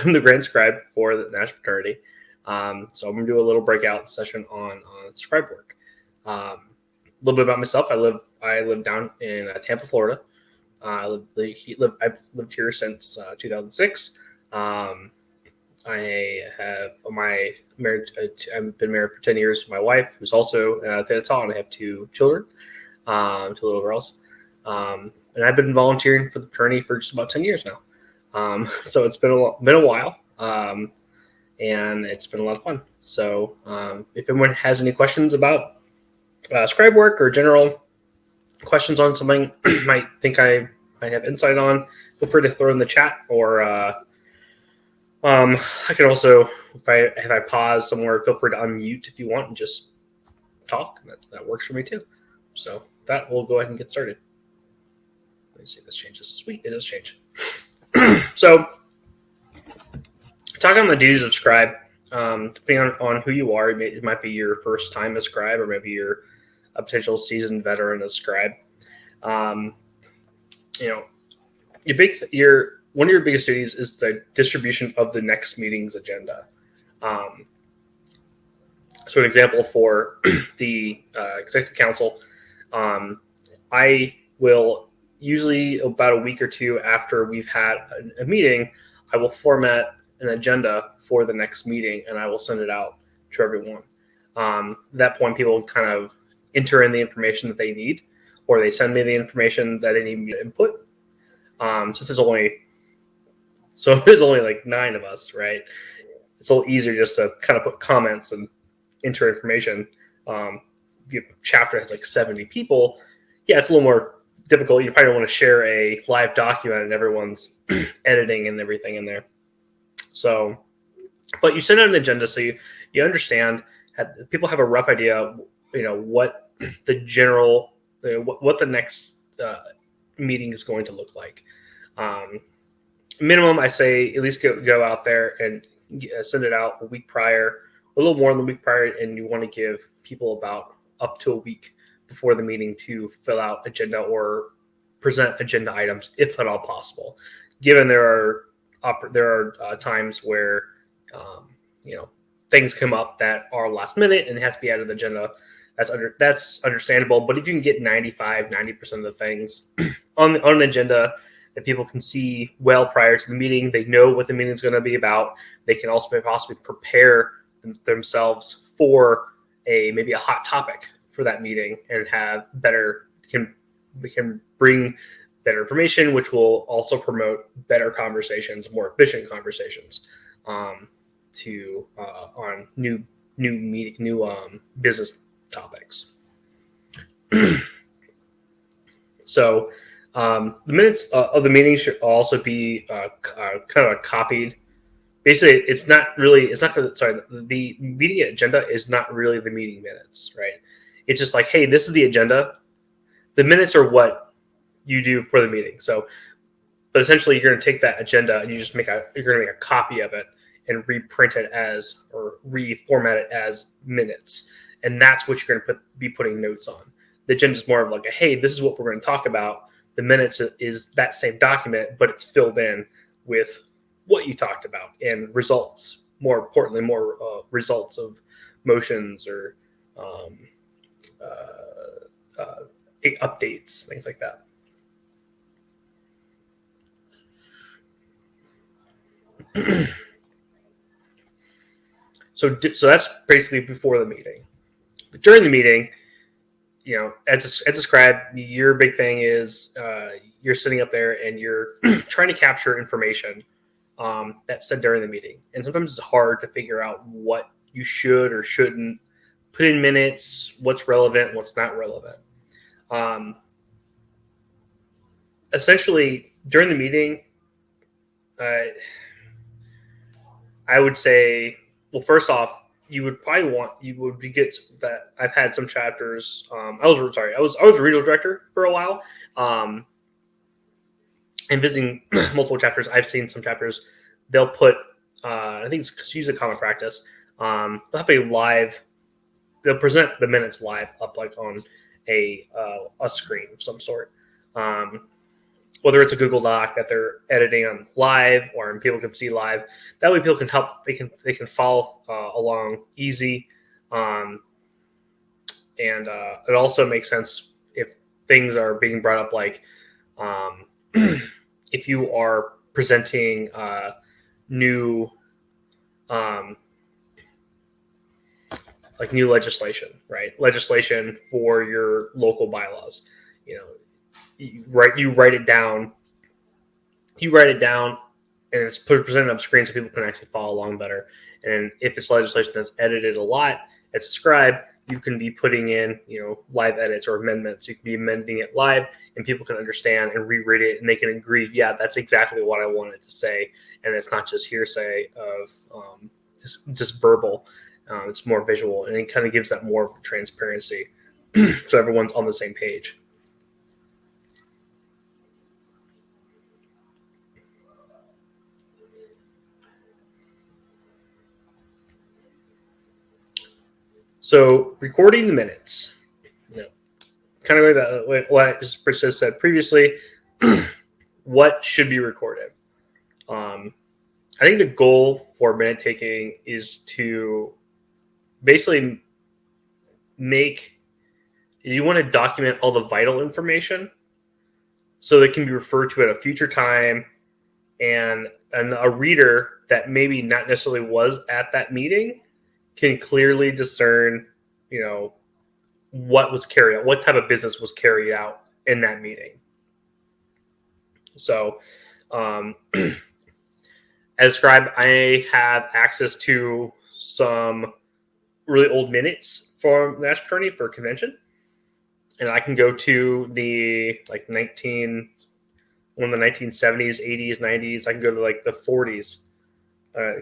I'm the Grand Scribe for the National Fraternity. So I'm going to do a little breakout session on scribe work. A little bit about myself. I live down in Tampa, Florida. I've lived here since 2006. I've been married for 10 years to my wife, who's also Theta, and I have two children, two little girls. And I've been volunteering for the fraternity for just about 10 years now. So it's been a while, and it's been a lot of fun. So if anyone has any questions about scribe work or general questions on something might think I have insight on, feel free to throw in the chat, or I can also, if I pause somewhere, feel free to unmute if you want and just talk. That works for me too. So that we'll go ahead and get started. Let me see if this changes. Sweet, it does change. So talking on the duties of scribe, depending on who you are, it might be your first time as scribe, or maybe you're a potential seasoned veteran as scribe. One of your biggest duties is the distribution of the next meeting's agenda. So an example for the executive council, I will usually about a week or two after we've had a meeting, I will format an agenda for the next meeting, and I will send it out to everyone. At that point, people kind of enter in the information that they need, or they send me the information that they need me to input. Since there's only like 9 of us, right? It's a little easier just to kind of put comments and enter information. If a chapter has like 70 people, yeah, it's a little more difficult. You probably don't want to share a live document and everyone's editing and everything in there. So, but you send out an agenda so you understand, people have a rough idea, what the general, what the next meeting is going to look like. Minimum, I say at least go out there and send it out a week prior, a little more than the week prior, and you want to give people about up to a week before the meeting to fill out agenda or present agenda items, if at all possible. Given there are times where things come up that are last minute and have to be added to the agenda. That's understandable. But if you can get 90% of the things on an agenda that people can see well prior to the meeting, they know what the meeting is going to be about. They can also possibly prepare themselves for maybe a hot topic for that meeting, and we can bring better information, which will also promote better conversations, more efficient conversations, on new business topics. So the minutes of the meeting should also be kind of copied. Basically, the meeting agenda is not really the meeting minutes, right? It's just like, hey, this is the agenda. The minutes are what you do for the meeting. So, but essentially, you're going to take that agenda and you're going to make a copy of it and reprint it or reformat it as minutes, and that's what you're going to be putting notes on. The agenda is more of like, hey, this is what we're going to talk about. The minutes is that same document, but it's filled in with what you talked about and results. More importantly, more results of motions or updates, things like that. So that's basically before the meeting. But during the meeting, as a scribe, your big thing is you're sitting up there and you're trying to capture information that's said during the meeting. And sometimes it's hard to figure out what you should or shouldn't put in minutes, what's relevant, what's not relevant. Essentially, during the meeting, I would say, well, first off, you would get that. I've had some chapters. I was a regional director for a while, and visiting multiple chapters. I've seen some chapters. They'll put, I think it's usually common practice. They'll have a live. They'll present the minutes live up, like on a screen of some sort. whether it's a Google Doc that they're editing on live or people can see live. That way people can help, they can follow along easy. And it also makes sense if things are being brought up, like if you are presenting new like new legislation, right? Legislation for your local bylaws. You write it down, and it's presented up screen so people can actually follow along better. And if it's legislation that's edited a lot, as a scribe, you can be putting in, live edits or amendments. You can be amending it live, and people can understand and reread it, and they can agree, yeah, that's exactly what I wanted to say, and it's not just hearsay of just verbal. It's more visual, and it kind of gives that more transparency, so everyone's on the same page. So recording the minutes, kind of like what I just said previously, what should be recorded? I think the goal for minute taking is to basically you want to document all the vital information so that can be referred to at a future time, and a reader that maybe not necessarily was at that meeting can clearly discern, what was carried out, what type of business was carried out in that meeting. So, as scribe, I have access to some really old minutes from the National Attorney for convention, and I can go to the one of the 1970s, 80s, 90s. I can go to like the 40s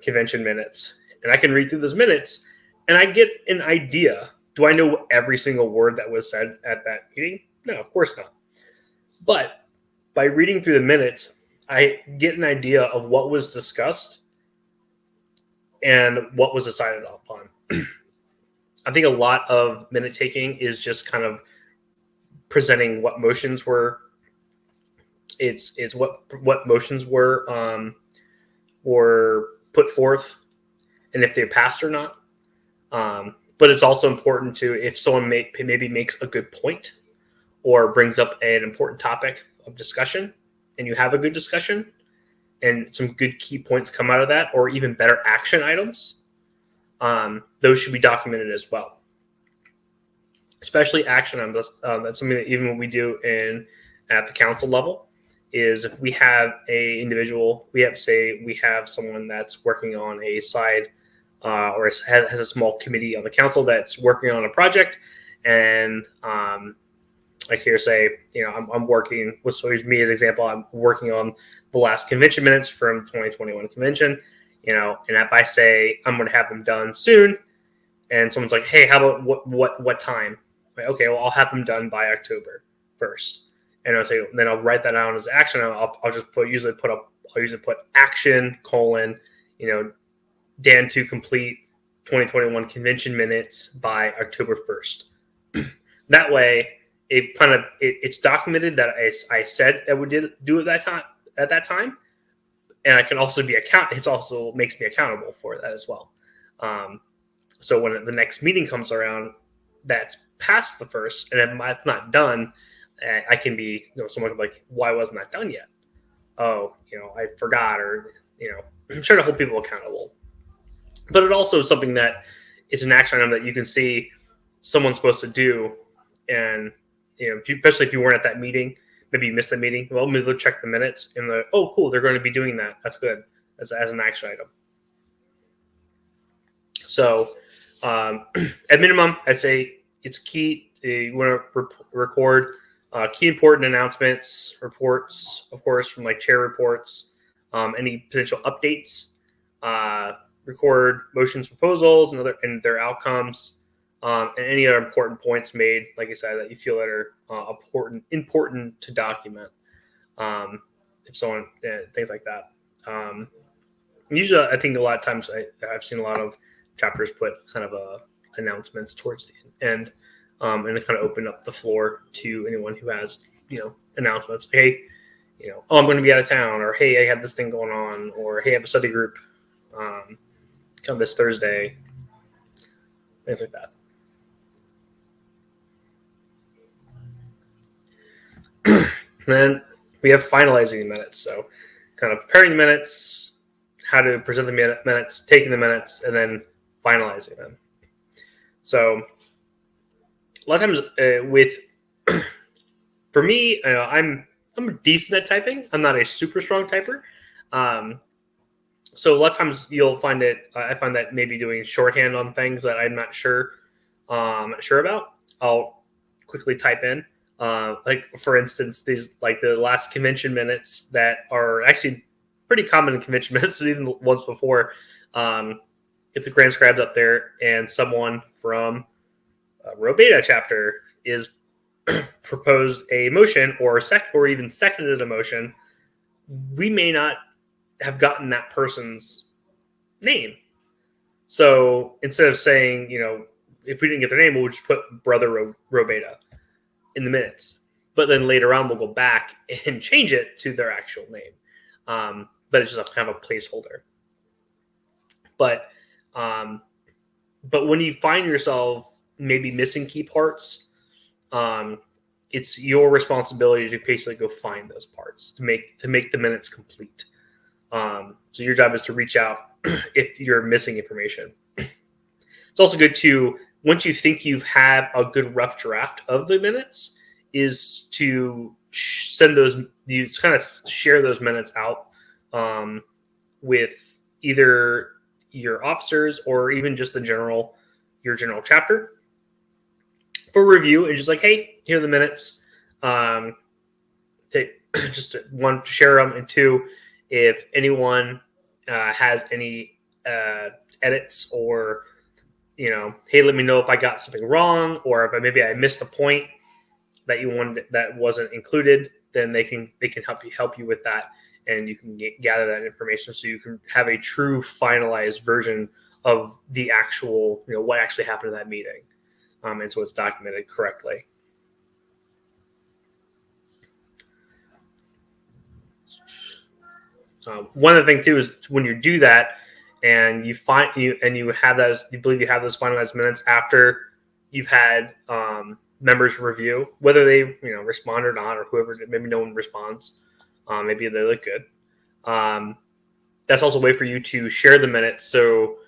convention minutes, and I can read through those minutes, and I get an idea. Do I know every single word that was said at that meeting? No, of course not. But by reading through the minutes, I get an idea of what was discussed and what was decided upon. I think a lot of minute taking is just kind of presenting what motions were. It's what motions were put forth, and if they passed or not. But it's also important to, if someone maybe makes a good point or brings up an important topic of discussion, and you have a good discussion and some good key points come out of that, or even better action items, those should be documented as well. Especially action items. That's something that even when we do at the council level, is if we have a individual, we have someone that's working on a side or has a small committee on the council that's working on a project, and like here, say, I'm working with, so here's me as an example, I'm working on the last convention minutes from 2021 convention, and if I say I'm going to have them done soon, and someone's like, hey, how about what time? Like, okay, well, I'll have them done by October 1st, and then I'll write that down as action. I'll just usually put action : Dan to complete 2021 convention minutes by October 1st. That way, it's documented that I said I would do it at that time, and I can also it also makes me accountable for that as well. So when the next meeting comes around, that's past the first, and if it's not done, I can be, someone can be like, why wasn't that done yet? Oh, I forgot, or I'm trying to hold people accountable. But it also is something that it's an action item that you can see someone's supposed to do, and especially if you weren't at that meeting, maybe you missed the meeting. Well, maybe they'll check the minutes and they're, oh, cool, they're going to be doing that. That's good as an action item. So at minimum, I'd say it's key. You want to record key important announcements, reports, of course, from like chair reports, any potential updates, record motions, proposals, and their outcomes, and any other important points made, like I said, that you feel that are important to document. If someone, things like that. Usually, I think a lot of times I've seen a lot of chapters put kind of announcements towards the end, and it kind of open up the floor to anyone who has announcements. Hey, oh, I'm going to be out of town, or hey, I have this thing going on, or hey, I have a study group come this Thursday, things like that. Then we have finalizing minutes. So kind of preparing the minutes, how to present the minutes, taking the minutes, and then finalizing them. So a lot of times for me, I'm decent at typing. I'm not a super strong typer. So a lot of times you'll find I find that maybe doing shorthand on things that I'm not sure about, I'll quickly type in. Like for instance, these like the last convention minutes that are actually pretty common in convention minutes, even once before. If the Grand Scribe's up there and someone from Rho Beta chapter is proposed a motion or even seconded a motion, we may not have gotten that person's name. So instead of saying, if we didn't get their name, we'll just put Brother Rho Beta in the minutes. But then later on, we'll go back and change it to their actual name. But it's just kind of a placeholder. But when you find yourself maybe missing key parts, it's your responsibility to basically go find those parts to make the minutes complete. So your job is to reach out if you're missing information. It's also good to, once you think you have a good rough draft of the minutes, is to send those, you kind of share those minutes out with either your officers or even just your general chapter for review, and just like, hey, here are the minutes. Take just one, share them, and two, if anyone has any edits or, hey, let me know if I got something wrong, or if maybe I missed a point that you wanted that wasn't included, then they can help you with that, and you can gather that information so you can have a true finalized version of the actual, what actually happened in that meeting, and so it's documented correctly. One of the things too is when you do that, and you have those, you believe you have those finalized minutes after you've had members review, whether they respond or not, or whoever, maybe no one responds, maybe they look good. That's also a way for you to share the minutes. So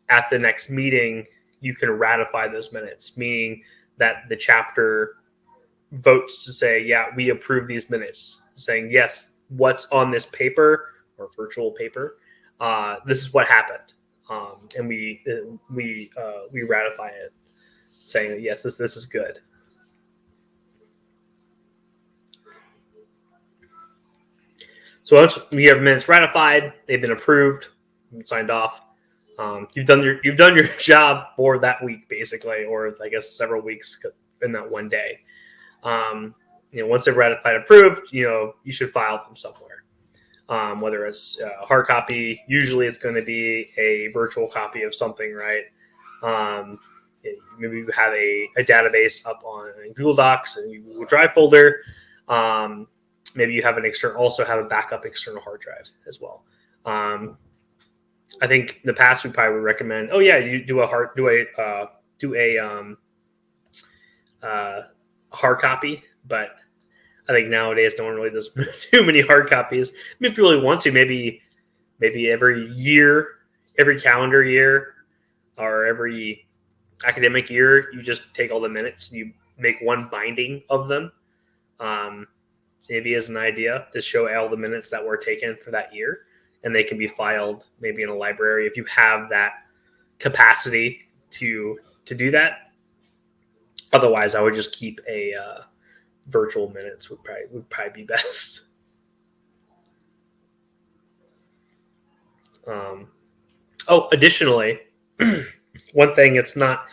at the next meeting, you can ratify those minutes, meaning that the chapter votes to say, yeah, we approve these minutes, saying, yes, what's on this paper or virtual paper, this is what happened, and we ratify it, saying that yes, this is good. So once we have minutes ratified, they've been approved, signed off. You've done your job for that week, basically, or I guess several weeks in that one day. Once they're ratified, approved, you should file them somewhere. Whether it's a hard copy, usually it's going to be a virtual copy of something, right? Maybe you have a database up on Google Docs and Google Drive folder. Maybe you have also have a backup external hard drive as well. I think in the past we probably would recommend, you do a hard copy, but I think nowadays no one really does too many hard copies. If you really want to, maybe every year, every calendar year, or every academic year, you just take all the minutes and you make one binding of them. Maybe as an idea to show all the minutes that were taken for that year, and they can be filed maybe in a library if you have that capacity to do that. Otherwise, I would just keep a virtual minutes would probably be best. Additionally, one thing that's not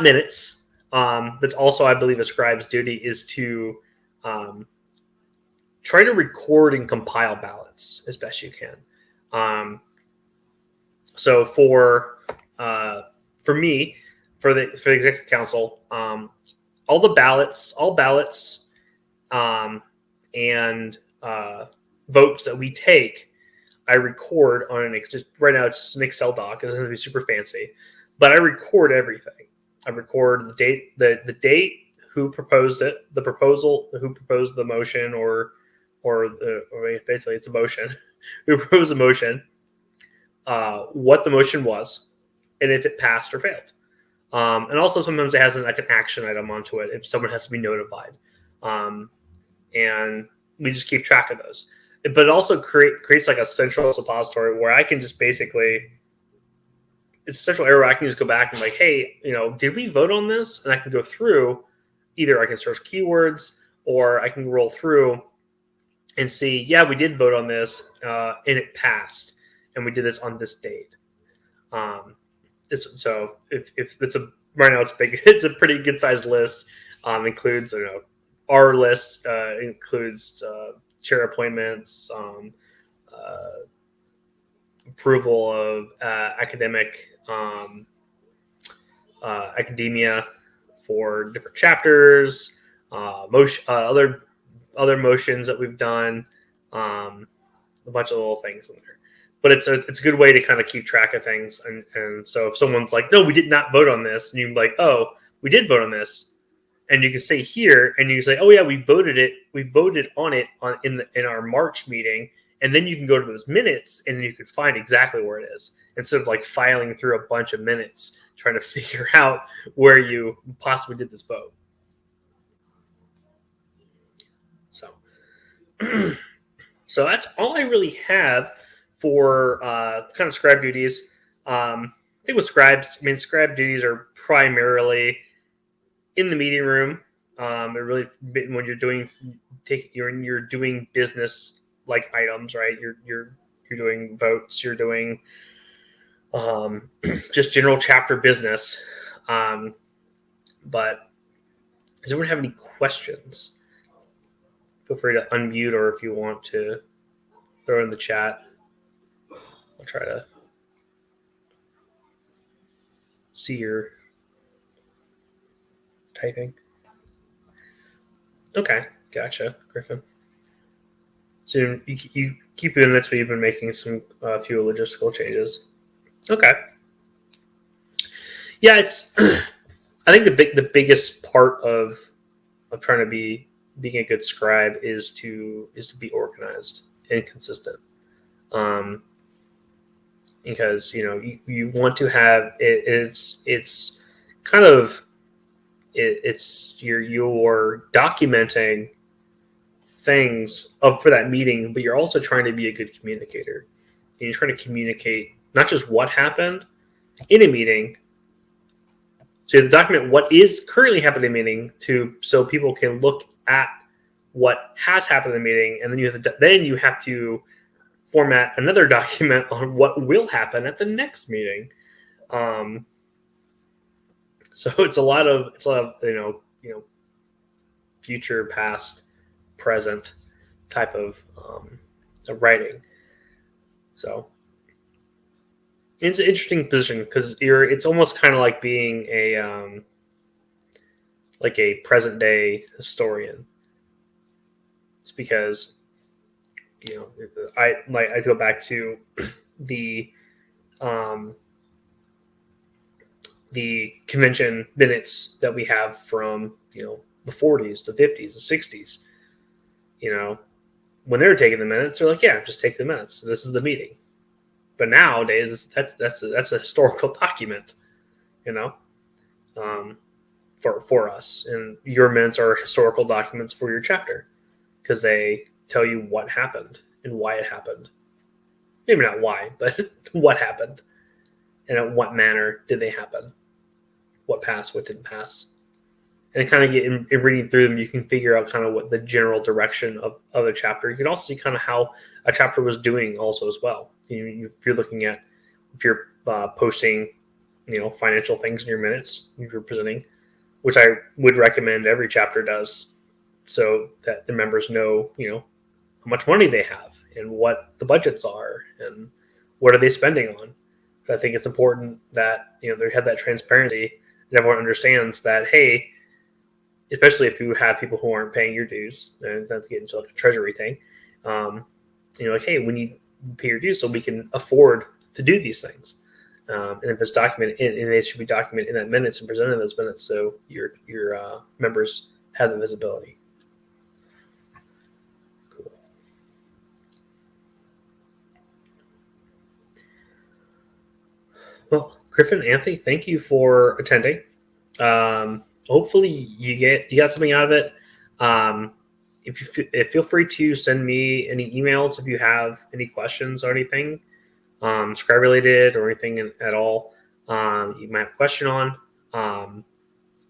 minutes. That's also, I believe, a scribe's duty is to try to record and compile ballots as best you can. So for me, for the executive council, all ballots, and votes that we take, I record on right now it's just an Excel doc. It doesn't have to be super fancy, but I record everything. I record the date, the date, who proposed it, the proposal, who proposed the motion, or basically it's a motion, who proposed the motion, what the motion was, and if it passed or failed. And also sometimes it has an action item onto it if someone has to be notified. And we just keep track of those. But it also creates like a central suppository where I can just basically, it's a central area where I can just go back and like, hey, did we vote on this? And I can go through, either I can search keywords or I can roll through and see, yeah, we did vote on this and it passed. And we did this on this date. So if it's right now it's big, it's a pretty good sized list. Includes our list includes chair appointments, approval of academia for different chapters, other motions that we've done, a bunch of little things in there. But it's a good way to kind of keep track of things. And so if someone's like, no, we did not vote on this, and you're like, oh, we did vote on this. And you can say here, and you can say, oh yeah, we voted on it in our March meeting. And then you can go to those minutes and you can find exactly where it is, instead of like filing through a bunch of minutes trying to figure out where you possibly did this vote. So that's all I really have for kind of scribe duties. I think with scribes, scribe duties are primarily in the meeting room. It really, when you're doing business like items, right? You're doing votes. You're doing just general chapter business. But does anyone have any questions? Feel free to unmute, or if you want to throw it in the chat. I'll try to see your typing. Okay, gotcha, Griffin. So you keep doing this, but you've been making some few logistical changes. Okay. Yeah, it's. I think the biggest part of trying to being a good scribe is to be organized and consistent. Because you want to have it's kind of you're documenting things up for that meeting, but you're also trying to be a good communicator. And you're trying to communicate not just what happened in a meeting. So you have to document what is currently happening in the meeting so people can look at what has happened in the meeting, and then you have to format another document on what will happen at the next meeting. So it's a lot of future, past, present type of writing. So it's an interesting position because it's almost kind of like being a present day historian. It's because I go back to the convention minutes that we have from the 40s, the 50s, the 60s. When they were taking the minutes, they're like, yeah, just take the minutes. This is the meeting. But nowadays, that's a historical document, for us. And your minutes are historical documents for your chapter because they tell you what happened and why it happened. Maybe not why, but what happened and in what manner did they happen. What passed, what didn't pass. And kind of in reading through them, you can figure out kind of what the general direction of a chapter. You can also see kind of how a chapter was doing also as well. If you're looking at, if you're posting, financial things in your minutes, if you're presenting, which I would recommend every chapter does, so that the members know, how much money they have and what the budgets are and what are they spending on. So I think it's important that, they have that transparency and everyone understands that, hey, especially if you have people who aren't paying your dues, and that's getting into like a treasury thing, Like, hey, we need to pay your dues so we can afford to do these things. And if it's documented, and it should be documented in that minutes and presented in those minutes, so your members have the visibility. Cool. Well, Griffin, Anthony, thank you for attending. Hopefully, you got something out of it. If feel free to send me any emails if you have any questions or anything, Scribe related or anything at all. You might have a question on.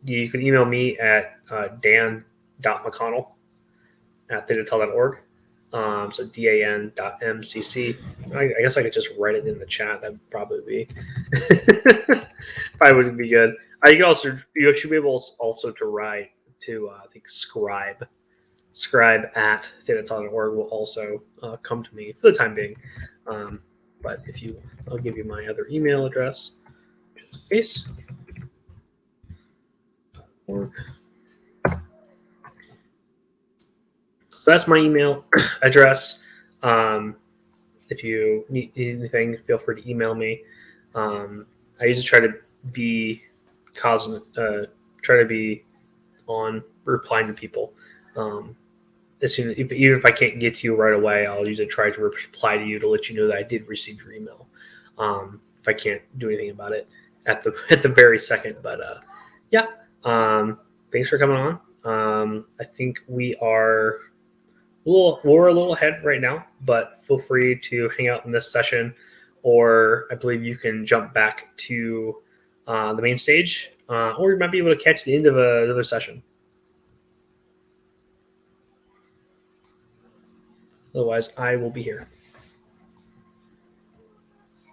You can email me at dan.mcconnell@thedatel.org. So dan.mcc. I guess I could just write it in the chat. That'd probably be probably would be good. You should be able also to write to I think Scribe at thedatel.org will also come to me for the time being. But I'll give you my other email address just in case. So that's my email address. If you need anything, feel free to email me. I usually try to be on replying to people. Even if I can't get to you right away, I'll usually try to reply to you to let you know that I did receive your email. If I can't do anything about it at the very second, but yeah. Thanks for coming on. I think we're a little ahead right now, but feel free to hang out in this session, or I believe you can jump back to the main stage, or you might be able to catch the end of another session. Otherwise, I will be here.